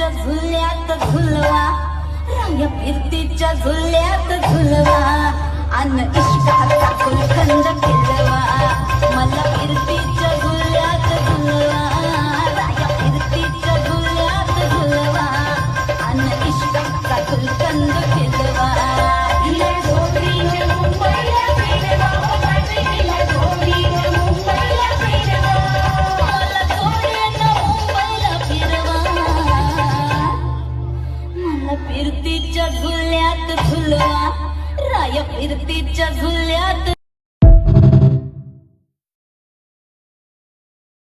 फिरतीच्या झुल्यात झुलवा, रंग फिरतीच्या झुल्यात झुलवा, अन इश्काचा गुलखंड केलवा, मला फिरती